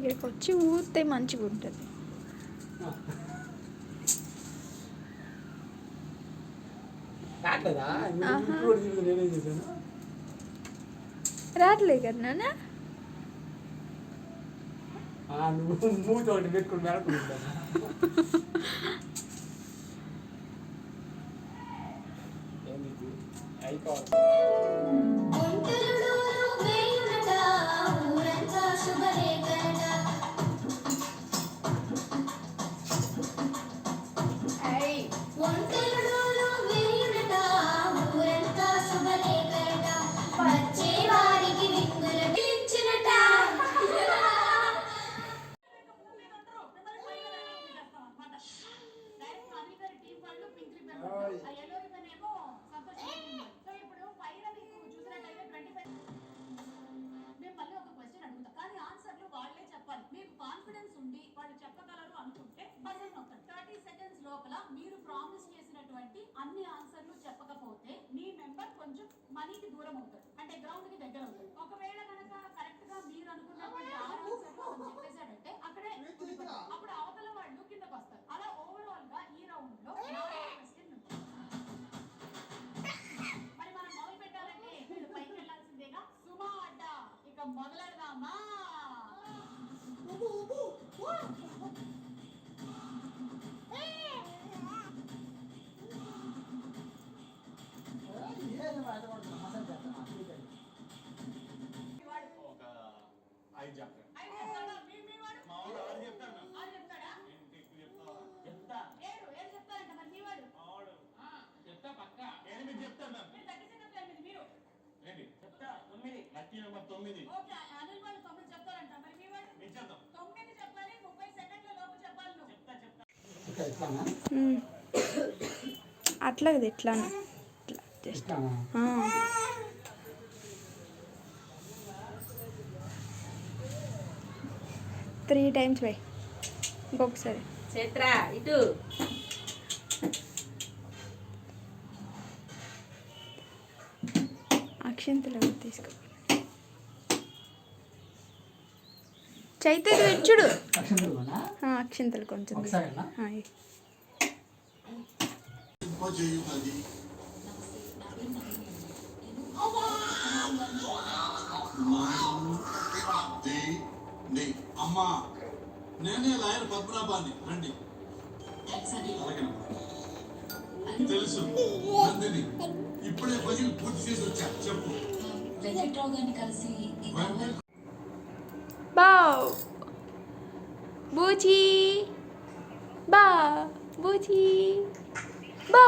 ఇక్కడికి వచ్చి ఊరితే మంచిగా ఉంటుంది. రాట్లే కదా నాన్న. లోపల మీరు ప్రామిస్ చేసినటువంటి అన్ని ఆన్సర్లు చెప్పకపోతే మీ మెంబర్ కొంచెం మనీకి దూరం అవుతాడు, అంటే గ్రౌండ్ కి దగ్గర అవుతాడు. ఒకవేళ కనుక కరెక్ట్ గా మీరు అనుకున్నటువంటి ఆన్సర్లు చెప్పేశాడంటే అక్కడే అప్పుడు అవతల వాళ్ళు కిందకు వస్తారు. అలా ఓవరాల్ గా ఈ రౌండ్ లో క్వశ్చన్ ఉంటుంది. మరి మనం మొదలు పెట్టాలంటే వీళ్ళు పైకి వెళ్ళాల్సిందేగా. సుమా అడ్డ ఇక మొదలెడదామా? అట్లా కదా ఎట్లా జస్ట్ 3 times బై ఇంకొకసారి చైత్ర ఇటు అక్షంతలు తీసుకో. చైతన్య ఇచ్చుడు అక్షంతలు కొంచెం అమ్మా నేనే లాయర్ పద్మనాభాన్ని రండి. తెలుసు నందిని, ఇప్పుడే పజిల్ పూర్తి చేసి వచ్చా. చెప్పు. బావ్ బూచి బా బూచి బా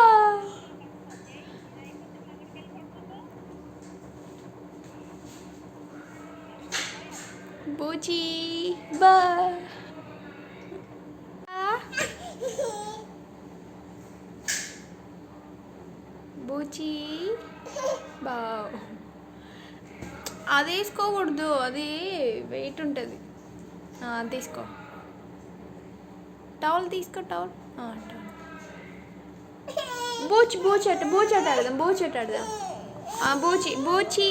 బూచి బా బూచి బావ్. అది వేసుకోకూడదు, అది వెయిట్ ఉంటుంది. తీసుకో టవల్ తీసుకో టవల్ బూచి బూచి అట్ట ఆడదాం బూచి బూచి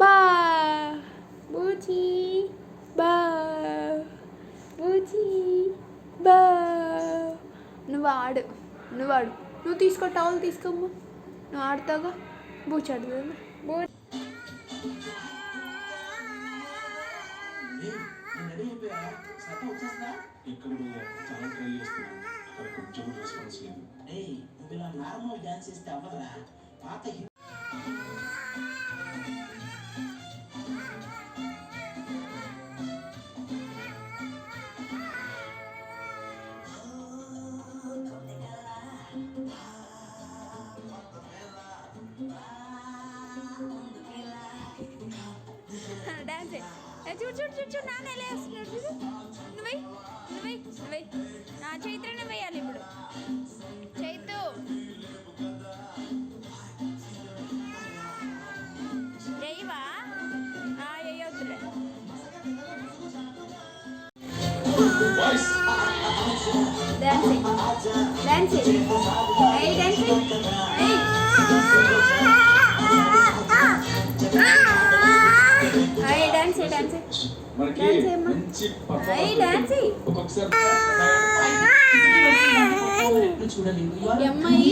బా బూచి బా బూచి బా. నువ్వు ఆడు నువ్వు తీసుకో టవల్ తీసుకోమ్మా, నువ్వు ఆడతావుగా. బూచి ఆడుతుంది బూచి. ఇక్కడ చాలా ట్రై చేస్తున్నాను, అక్కడ కొంచెం రెస్పాన్స్ లేదు. నువ్వు ఇలా నార్మల్ డాన్స్ చేస్తే అవ్వదురా. పాత డాన్స్ చూడు నాన్న ఎలా వేస్తున్నాడు చూడు. నువ్వై చైత్రనే వేయాలి ఇప్పుడు. చైతు వేయవా? వేయొద్దులే. డాన్స్ మనకి డాన్స్ ఏమ్మా? మంచి అయ్యి performance డాన్స్ ఉంటుంది. ఒక్కొక్కసారి ఎప్పుడు చూడాలి ఈ అమ్మాయి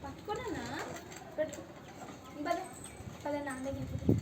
పట్టుకున్నా పెట్టుకో పద పద నా దగ్గరికి